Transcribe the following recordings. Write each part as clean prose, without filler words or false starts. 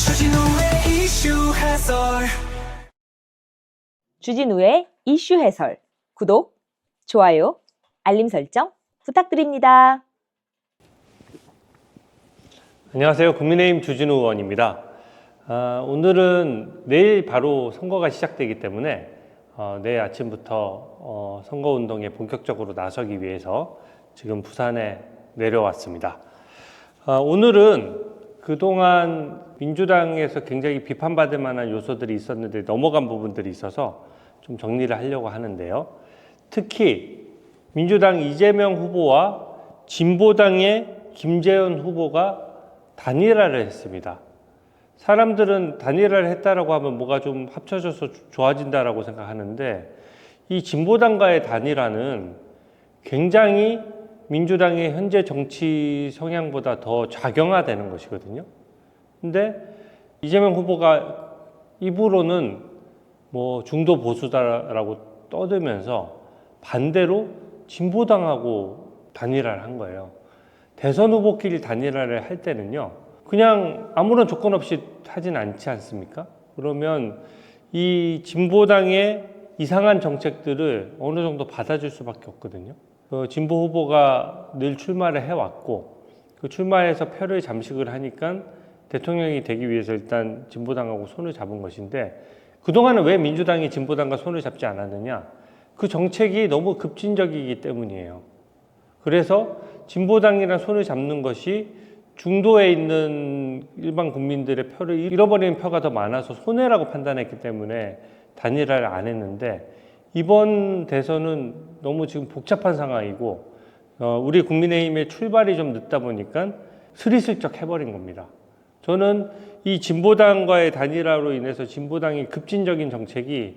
주진우의 이슈 해설. 주진우의 이슈 해설. 구독, 좋아요, 알림 설정 부탁드립니다. 안녕하세요. 국민의힘 주진우 의원입니다. 오늘은 내일 바로 선거가 시작되기 때문에 내일 아침부터 선거운동에 본격적으로 나서기 위해서 지금 부산에 내려왔습니다. 오늘은 그동안 민주당에서 굉장히 비판받을 만한 요소들이 있었는데 넘어간 부분들이 있어서 좀 정리를 하려고 하는데요. 특히 민주당 이재명 후보와 진보당의 김재현 후보가 단일화를 했습니다. 사람들은 단일화를 했다라고 하면 뭐가 좀 합쳐져서 좋아진다라고 생각하는데 이 진보당과의 단일화는 굉장히 민주당의 현재 정치 성향보다 더 좌경화되는 것이거든요. 근데 이재명 후보가 입으로는 뭐 중도 보수다라고 떠들면서 반대로 진보당하고 단일화를 한 거예요. 대선 후보끼리 단일화를 할 때는요, 그냥 아무런 조건 없이 하진 않지 않습니까? 그러면 이 진보당의 이상한 정책들을 어느 정도 받아줄 수밖에 없거든요. 진보 후보가 늘 출마를 해왔고, 그 출마해서 표를 잠식을 하니까 대통령이 되기 위해서 일단 진보당하고 손을 잡은 것인데, 그동안은 왜 민주당이 진보당과 손을 잡지 않았느냐? 그 정책이 너무 급진적이기 때문이에요. 그래서 진보당이랑 손을 잡는 것이 중도에 있는 일반 국민들의 표를 잃어버리는 표가 더 많아서 손해라고 판단했기 때문에 단일화를 안 했는데, 이번 대선은 너무 지금 복잡한 상황이고 우리 국민의힘의 출발이 좀 늦다 보니까 스리슬쩍 해버린 겁니다. 저는 이 진보당과의 단일화로 인해서 진보당이 급진적인 정책이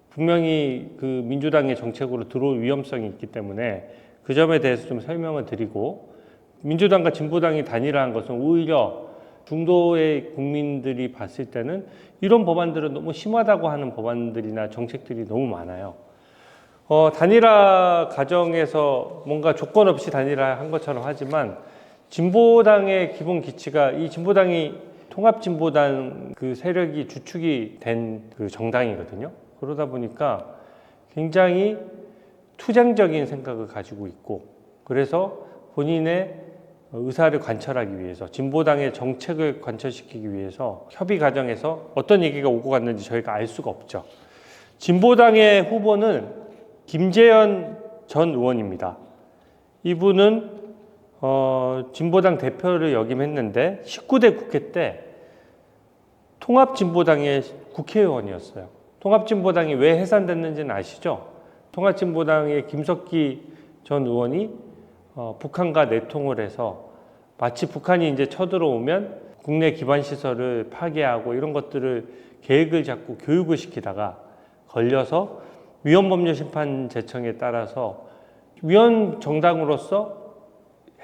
분명히 그 민주당의 정책으로 들어올 위험성이 있기 때문에 그 점에 대해서 좀 설명을 드리고, 민주당과 진보당이 단일화한 것은 오히려 중도의 국민들이 봤을 때는 이런 법안들은 너무 심하다고 하는 법안들이나 정책들이 너무 많아요. 단일화 과정에서 뭔가 조건 없이 단일화한 것처럼 하지만 진보당의 기본 기치가, 이 진보당이 통합진보당 그 세력이 주축이 된 그 정당이거든요. 그러다 보니까 굉장히 투쟁적인 생각을 가지고 있고, 그래서 본인의 의사를 관철하기 위해서, 진보당의 정책을 관철시키기 위해서 협의 과정에서 어떤 얘기가 오고 갔는지 저희가 알 수가 없죠. 진보당의 후보는 김재현 전 의원입니다. 이분은 진보당 대표를 역임했는데 19대 국회 때 통합진보당의 국회의원이었어요. 통합진보당이 왜 해산됐는지는 아시죠? 통합진보당의 김석기 전 의원이 북한과 내통을 해서 마치 북한이 이제 쳐들어오면 국내 기반 시설을 파괴하고 이런 것들을 계획을 잡고 교육을 시키다가 걸려서 위헌법률심판제청에 따라서 위헌정당으로서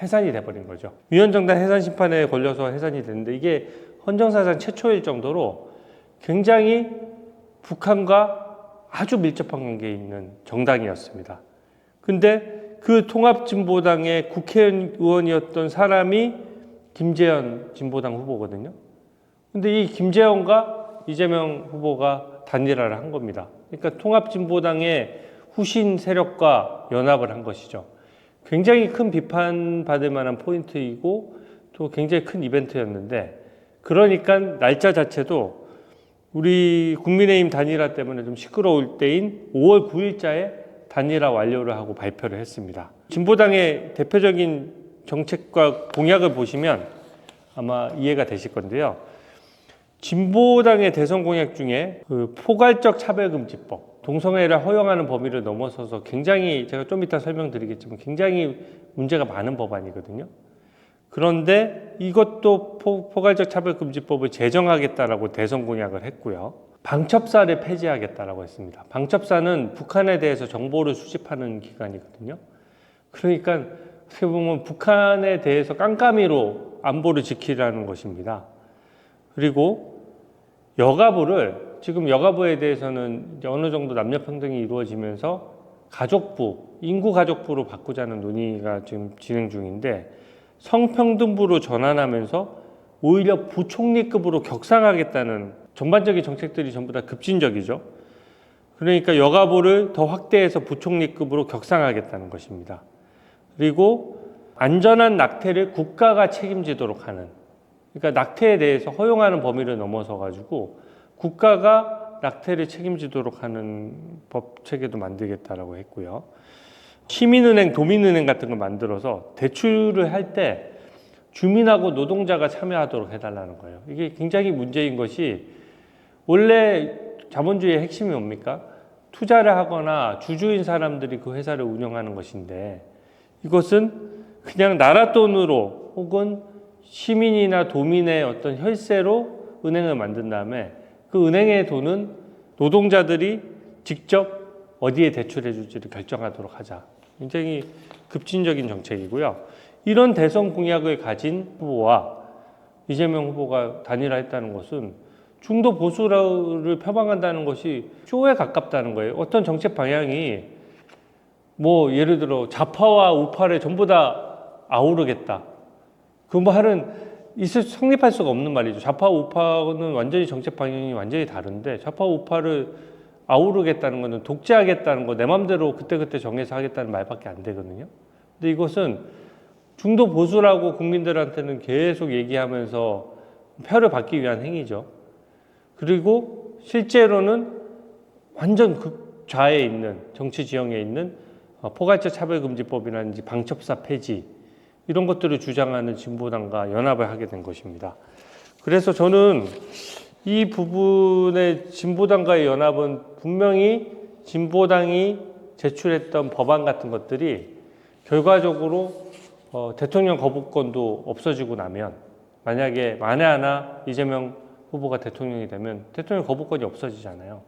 해산이 돼버린 거죠. 위헌정당 해산심판에 걸려서 해산이 됐는데, 이게 헌정사상 최초일 정도로 굉장히 북한과 아주 밀접한 관계에 있는 정당이었습니다. 근데 그 통합진보당의 국회의원이었던 사람이 김재현 진보당 후보거든요. 근데 이 김재현과 이재명 후보가 단일화를 한 겁니다. 그러니까 통합진보당의 후신 세력과 연합을 한 것이죠. 굉장히 큰 비판받을 만한 포인트이고 또 굉장히 큰 이벤트였는데, 그러니까 날짜 자체도 우리 국민의힘 단일화 때문에 좀 시끄러울 때인 5월 9일자에 단일화 완료를 하고 발표를 했습니다. 진보당의 대표적인 정책과 공약을 보시면 아마 이해가 되실 건데요. 진보당의 대선 공약 중에 그 포괄적 차별금지법, 동성애를 허용하는 범위를 넘어서서 굉장히, 제가 좀 이따 설명드리겠지만 굉장히 문제가 많은 법안이거든요. 그런데 이것도 포괄적 차별금지법을 제정하겠다라고 대선 공약을 했고요. 방첩사를 폐지하겠다라고 했습니다. 방첩사는 북한에 대해서 정보를 수집하는 기관이거든요. 그러니까 어떻게 보면 북한에 대해서 깜깜이로 안보를 지키라는 것입니다. 그리고 여가부를, 지금 여가부에 대해서는 이제 어느 정도 남녀평등이 이루어지면서 가족부, 인구가족부로 바꾸자는 논의가 지금 진행 중인데, 성평등부로 전환하면서 오히려 부총리급으로 격상하겠다는 전반적인 정책들이 전부 다 급진적이죠. 그러니까 여가부를 더 확대해서 부총리급으로 격상하겠다는 것입니다. 그리고 안전한 낙태를 국가가 책임지도록 하는, 그러니까 낙태에 대해서 허용하는 범위를 넘어서 가지고 국가가 낙태를 책임지도록 하는 법 체계도 만들겠다라고 했고요. 시민은행, 도민은행 같은 걸 만들어서 대출을 할 때 주민하고 노동자가 참여하도록 해달라는 거예요. 이게 굉장히 문제인 것이, 원래 자본주의의 핵심이 뭡니까? 투자를 하거나 주주인 사람들이 그 회사를 운영하는 것인데, 이것은 그냥 나라 돈으로 혹은 시민이나 도민의 어떤 혈세로 은행을 만든 다음에 그 은행의 돈은 노동자들이 직접 어디에 대출해 줄지를 결정하도록 하자. 굉장히 급진적인 정책이고요. 이런 대선 공약을 가진 후보와 이재명 후보가 단일화했다는 것은 중도 보수를 표방한다는 것이 쇼에 가깝다는 거예요. 어떤 정책 방향이 뭐 예를 들어 좌파와 우파를 전부 다 아우르겠다. 그 말은 성립할 수가 없는 말이죠. 좌파 우파는 완전히 정책 방향이 완전히 다른데, 좌파 우파를 아우르겠다는 것은 독재하겠다는 거, 내 맘대로 그때그때 정해서 하겠다는 말밖에 안 되거든요. 근데 이것은 중도 보수라고 국민들한테는 계속 얘기하면서 표를 받기 위한 행위죠. 그리고 실제로는 완전 극좌에 있는, 정치 지형에 있는 포괄적 차별금지법이라든지 방첩사 폐지, 이런 것들을 주장하는 진보당과 연합을 하게 된 것입니다. 그래서 저는 이 부분의 진보당과의 연합은 분명히 진보당이 제출했던 법안 같은 것들이 결과적으로 대통령 거부권도 없어지고 나면, 만약에 만에 하나 이재명 후보가 대통령이 되면 대통령 거부권이 없어지잖아요.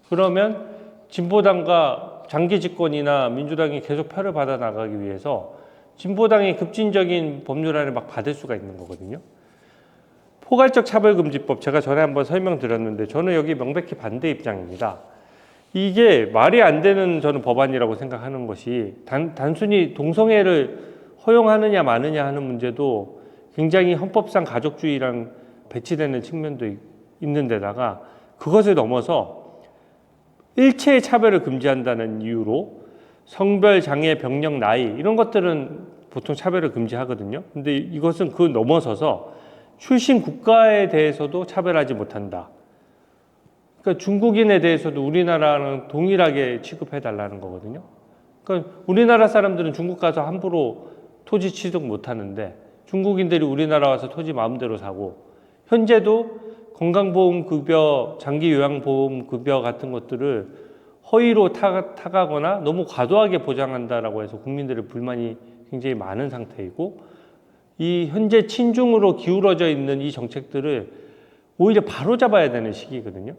그러면 진보당과 장기 집권이나 민주당이 계속 표를 받아 나가기 위해서 진보당이 급진적인 법률안을 막 받을 수가 있는 거거든요. 포괄적 차별금지법, 제가 전에 한번 설명드렸는데 저는 여기 명백히 반대 입장입니다. 이게 말이 안 되는 저는 법안이라고 생각하는 것이, 단순히 동성애를 허용하느냐 마느냐 하는 문제도 굉장히 헌법상 가족주의랑 배치되는 측면도 있는 데다가, 그것을 넘어서 일체의 차별을 금지한다는 이유로 성별, 장애, 병력, 나이 이런 것들은 보통 차별을 금지하거든요. 근데 이것은 그 넘어서서 출신 국가에 대해서도 차별하지 못한다. 그러니까 중국인에 대해서도 우리나라랑 동일하게 취급해 달라는 거거든요. 그러니까 우리나라 사람들은 중국 가서 함부로 토지 취득 못 하는데 중국인들이 우리나라 와서 토지 마음대로 사고, 현재도 건강보험급여, 장기요양보험급여 같은 것들을 허위로 타가거나 너무 과도하게 보장한다라고 해서 국민들의 불만이 굉장히 많은 상태이고, 이 현재 친중으로 기울어져 있는 이 정책들을 오히려 바로잡아야 되는 시기거든요.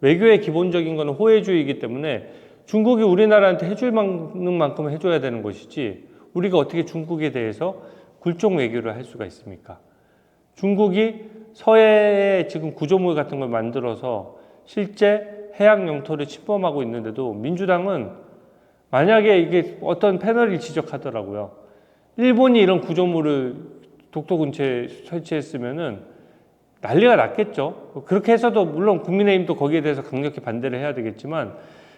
외교의 기본적인 것은 호혜주의이기 때문에 중국이 우리나라한테 해줄 만큼 해줘야 되는 것이지, 우리가 어떻게 중국에 대해서 굴종 외교를 할 수가 있습니까? 중국이 서해에 지금 구조물 같은 걸 만들어서 실제 해양 영토를 침범하고 있는데도 민주당은, 만약에 이게 어떤 패널이 지적하더라고요. 일본이 이런 구조물을 독도 근처에 설치했으면은 난리가 났겠죠. 그렇게 해서도 물론 국민의힘도 거기에 대해서 강력히 반대를 해야 되겠지만,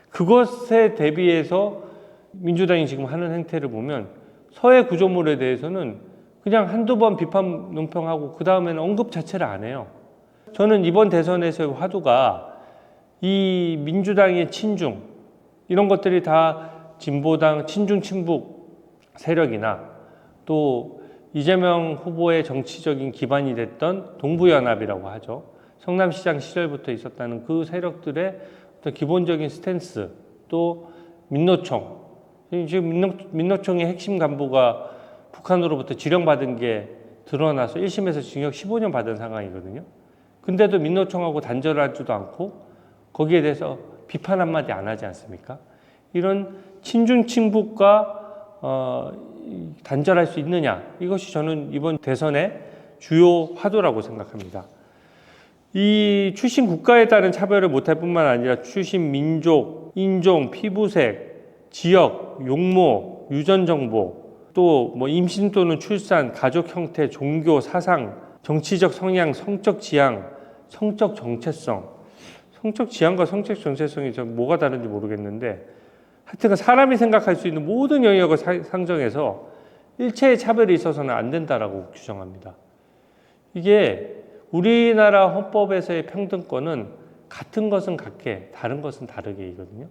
그것에 대비해서 민주당이 지금 하는 행태를 보면 서해 구조물에 대해서는 그냥 한두 번 비판 논평하고 그 다음에는 언급 자체를 안 해요. 저는 이번 대선에서의 화두가 이 민주당의 친중, 이런 것들이 다 진보당 친중 친북 세력이나 또 이재명 후보의 정치적인 기반이 됐던 동부연합이라고 하죠. 성남시장 시절부터 있었다는 그 세력들의 어떤 기본적인 스탠스, 또 민노총, 지금 민노총의 핵심 간부가 북한으로부터 지령받은 게 드러나서 1심에서 징역 15년 받은 상황이거든요. 근데도 민노총하고 단절하지도 않고 거기에 대해서 비판 한마디 안 하지 않습니까? 이런 친중 친북과 단절할 수 있느냐, 이것이 저는 이번 대선의 주요 화두라고 생각합니다. 이 출신 국가에 따른 차별을 못할 뿐만 아니라 출신 민족, 인종, 피부색, 지역, 용모, 유전 정보, 또 뭐 임신 또는 출산, 가족 형태, 종교, 사상, 정치적 성향, 성적 지향, 성적 정체성. 성적 지향과 성적 정체성이 좀 뭐가 다른지 모르겠는데 하여튼 사람이 생각할 수 있는 모든 영역을 상정해서 일체의 차별이 있어서는 안 된다라고 규정합니다. 이게 우리나라 헌법에서의 평등권은 같은 것은 같게, 다른 것은 다르게이거든요.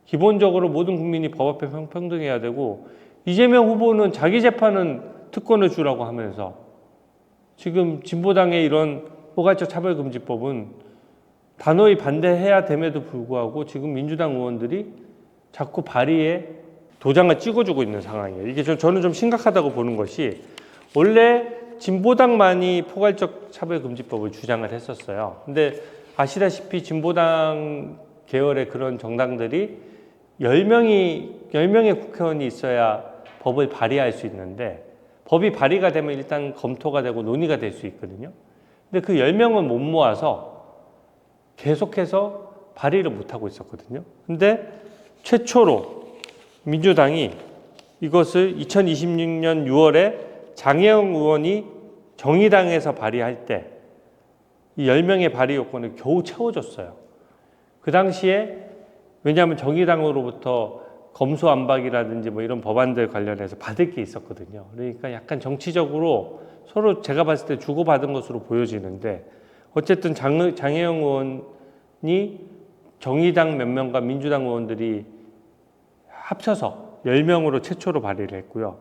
기본적으로 모든 국민이 법 앞에 평등해야 되고 이재명 후보는 자기 재판은 특권을 주라고 하면서 지금 진보당의 이런 포괄적 차별금지법은 단호히 반대해야 됨에도 불구하고 지금 민주당 의원들이 자꾸 발의에 도장을 찍어주고 있는 상황이에요. 이게 저는 좀 심각하다고 보는 것이 원래 진보당만이 포괄적 차별금지법을 주장을 했었어요. 근데 아시다시피 진보당 계열의 그런 정당들이 10명의 국회의원이 있어야 법을 발의할 수 있는데 법이 발의가 되면 일단 검토가 되고 논의가 될 수 있거든요. 근데 그 10명은 못 모아서 계속해서 발의를 못하고 있었거든요. 근데 최초로 민주당이 이것을 2026년 6월에 장혜영 의원이 정의당에서 발의할 때 이 10명의 발의 요건을 겨우 채워줬어요. 그 당시에 왜냐하면 정의당으로부터 검수안박이라든지 뭐 이런 법안들 관련해서 받을 게 있었거든요. 그러니까 약간 정치적으로 서로 제가 봤을 때 주고받은 것으로 보여지는데 어쨌든 장혜영 의원이 정의당 몇 명과 민주당 의원들이 합쳐서 10명으로 최초로 발의를 했고요.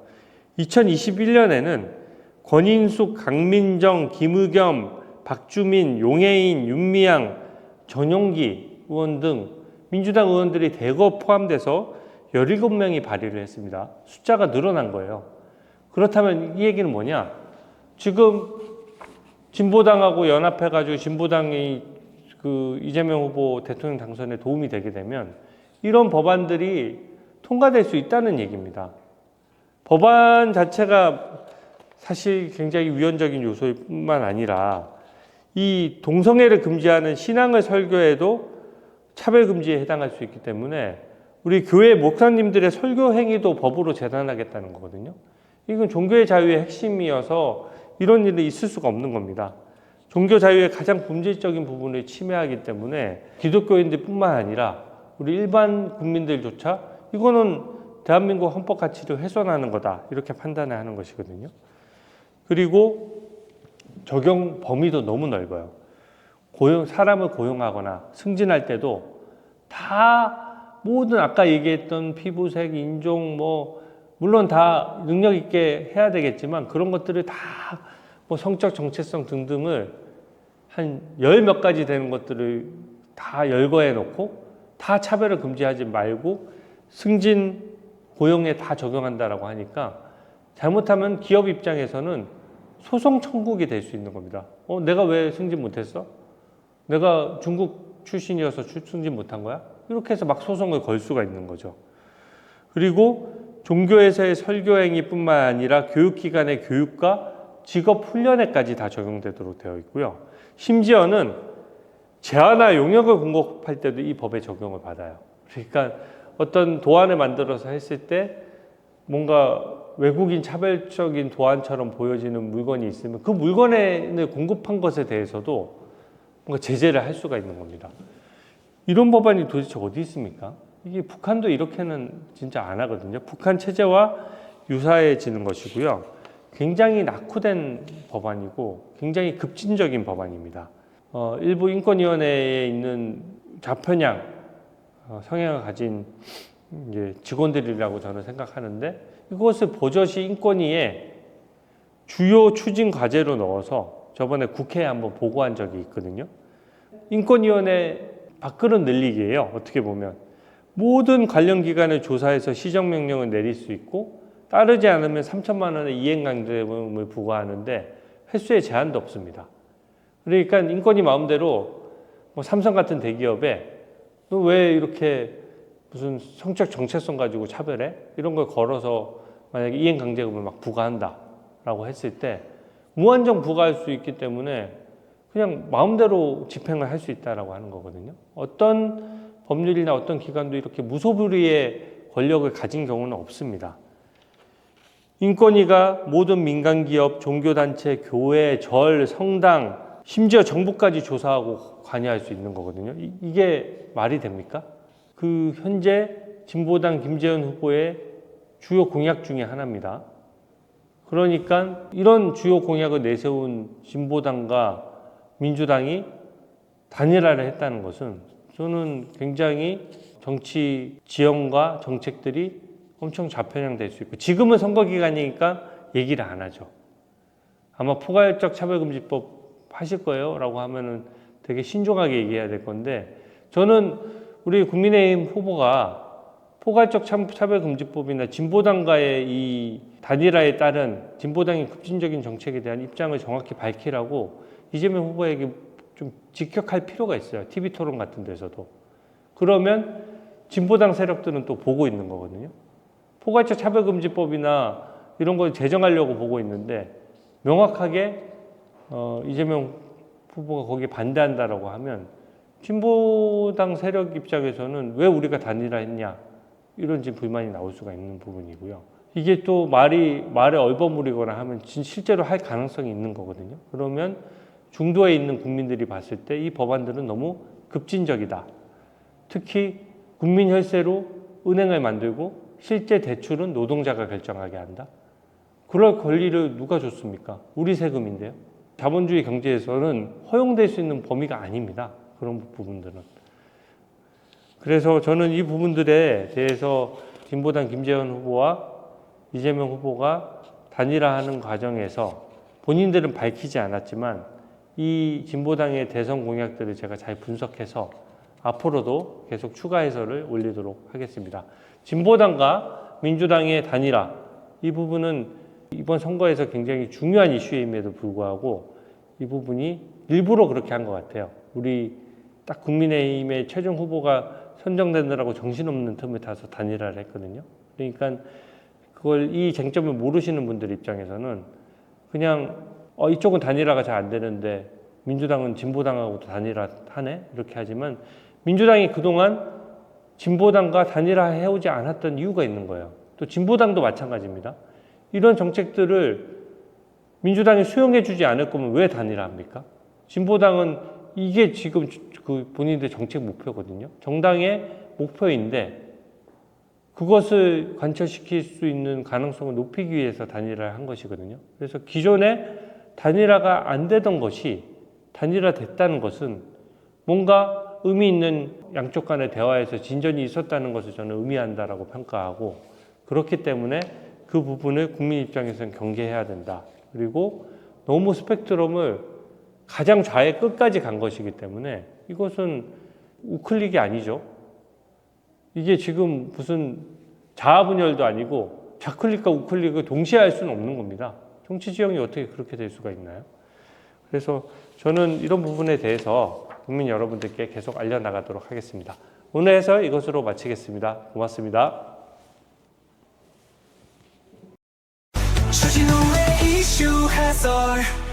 2021년에는 권인숙, 강민정, 김의겸, 박주민, 용해인, 윤미향, 전용기 의원 등 민주당 의원들이 대거 포함돼서 17명이 발의를 했습니다. 숫자가 늘어난 거예요. 그렇다면 이 얘기는 뭐냐? 지금 진보당하고 연합해가지고 진보당이 그 이재명 후보 대통령 당선에 도움이 되게 되면 이런 법안들이 통과될 수 있다는 얘기입니다. 법안 자체가 사실 굉장히 위헌적인 요소일 뿐만 아니라 이 동성애를 금지하는 신앙을 설교해도 차별금지에 해당할 수 있기 때문에 우리 교회 목사님들의 설교 행위도 법으로 재단하겠다는 거거든요. 이건 종교의 자유의 핵심이어서 이런 일이 있을 수가 없는 겁니다. 종교 자유의 가장 본질적인 부분을 침해하기 때문에 기독교인들뿐만 아니라 우리 일반 국민들조차 이거는 대한민국 헌법 가치를 훼손하는 거다 이렇게 판단을 하는 것이거든요. 그리고 적용 범위도 너무 넓어요. 사람을 고용하거나 승진할 때도 다 모든 아까 얘기했던 피부색, 인종 물론 다 능력 있게 해야 되겠지만 그런 것들을 다 성적 정체성 등등을 한 10몇 가지 되는 것들을 다 열거해 놓고 다 차별을 금지하지 말고 승진 고용에 다 적용한다라고 하니까 잘못하면 기업 입장에서는 소송 청구가 될 수 있는 겁니다. 내가 왜 승진 못했어? 내가 중국 출신이어서 승진 못한 거야? 이렇게 해서 막 소송을 걸 수가 있는 거죠. 그리고 종교에서의 설교행위뿐만 아니라 교육기관의 교육과 직업훈련에까지 다 적용되도록 되어 있고요. 심지어는 재화나 용역을 공급할 때도 이 법에 적용을 받아요. 그러니까 어떤 도안을 만들어서 했을 때 뭔가 외국인 차별적인 도안처럼 보여지는 물건이 있으면 그 물건을 공급한 것에 대해서도 뭔가 제재를 할 수가 있는 겁니다. 이런 법안이 도대체 어디 있습니까? 이게 북한도 이렇게는 진짜 안 하거든요. 북한 체제와 유사해지는 것이고요. 굉장히 낙후된 법안이고 굉장히 급진적인 법안입니다. 일부 인권위원회에 있는 좌편향 성향을 가진 이제 직원들이라고 저는 생각하는데 이것을 버젓이 인권위에 주요 추진 과제로 넣어서 저번에 국회에 한번 보고한 적이 있거든요. 인권위원회 밥그릇 늘리기예요. 어떻게 보면 모든 관련 기관을 조사해서 시정명령을 내릴 수 있고 따르지 않으면 3천만 원의 이행강제금을 부과하는데 횟수에 제한도 없습니다. 그러니까 인권위 마음대로 삼성 같은 대기업에 너 왜 이렇게 무슨 성적 정체성 가지고 차별해? 이런 걸 걸어서 만약에 이행강제금을 막 부과한다라고 했을 때 무한정 부과할 수 있기 때문에 그냥 마음대로 집행을 할 수 있다라고 하는 거거든요. 어떤 법률이나 어떤 기관도 이렇게 무소불위의 권력을 가진 경우는 없습니다. 인권위가 모든 민간기업, 종교단체, 교회, 절, 성당, 심지어 정부까지 조사하고 관여할 수 있는 거거든요. 이게 말이 됩니까? 그 현재 진보당 김재현 후보의 주요 공약 중에 하나입니다. 그러니까 이런 주요 공약을 내세운 진보당과 민주당이 단일화를 했다는 것은 저는 굉장히 정치 지형과 정책들이 엄청 좌편향될 수 있고, 지금은 선거 기간이니까 얘기를 안 하죠. 아마 포괄적 차별금지법 하실 거예요 라고 하면은 되게 신중하게 얘기해야 될 건데, 저는 우리 국민의힘 후보가 포괄적 차별금지법이나 진보당과의 이 단일화에 따른 진보당의 급진적인 정책에 대한 입장을 정확히 밝히라고 이재명 후보에게 좀 직격할 필요가 있어요. TV토론 같은 데서도. 그러면 진보당 세력들은 또 보고 있는 거거든요. 포괄적 차별금지법이나 이런 걸 제정하려고 보고 있는데, 명확하게 이재명 후보가 거기에 반대한다라고 하면 진보당 세력 입장에서는 왜 우리가 단일화했냐, 이런 지금 불만이 나올 수가 있는 부분이고요. 이게 또 말에 얼버무리거나 하면 실제로 할 가능성이 있는 거거든요. 그러면 중도에 있는 국민들이 봤을 때 이 법안들은 너무 급진적이다. 특히 국민 혈세로 은행을 만들고 실제 대출은 노동자가 결정하게 한다. 그럴 권리를 누가 줬습니까? 우리 세금인데요. 자본주의 경제에서는 허용될 수 있는 범위가 아닙니다. 그런 부분들은. 그래서 저는 이 부분들에 대해서 진보당 김재현 후보와 이재명 후보가 단일화하는 과정에서 본인들은 밝히지 않았지만 이 진보당의 대선 공약들을 제가 잘 분석해서 앞으로도 계속 추가 해설을 올리도록 하겠습니다. 진보당과 민주당의 단일화, 이 부분은 이번 선거에서 굉장히 중요한 이슈임에도 불구하고 이 부분이 일부러 그렇게 한 것 같아요. 우리 딱 국민의힘의 최종 후보가 선정되느라고 정신없는 틈을 타서 단일화를 했거든요. 그러니까 그걸, 이 쟁점을 모르시는 분들 입장에서는 그냥 이쪽은 단일화가 잘 안 되는데 민주당은 진보당하고도 단일화하네? 이렇게 하지만 민주당이 그동안 진보당과 단일화 해오지 않았던 이유가 있는 거예요. 또 진보당도 마찬가지입니다. 이런 정책들을 민주당이 수용해주지 않을 거면 왜 단일화합니까? 진보당은 이게 지금 그 본인들의 정책 목표거든요. 정당의 목표인데 그것을 관철시킬 수 있는 가능성을 높이기 위해서 단일화를 한 것이거든요. 그래서 기존에 단일화가 안 되던 것이 단일화 됐다는 것은 뭔가 의미 있는 양쪽 간의 대화에서 진전이 있었다는 것을 저는 의미한다라고 평가하고, 그렇기 때문에 그 부분을 국민 입장에서는 경계해야 된다. 그리고 너무 스펙트럼을 가장 좌의 끝까지 간 것이기 때문에 이것은 우클릭이 아니죠. 이게 지금 무슨 자아분열도 아니고 좌클릭과 우클릭을 동시에 할 수는 없는 겁니다. 정치 지형이 어떻게 그렇게 될 수가 있나요? 그래서 저는 이런 부분에 대해서 국민 여러분들께 계속 알려나가도록 하겠습니다. 오늘 해설 이것으로 마치겠습니다. 고맙습니다. 추진호의 이슈 해설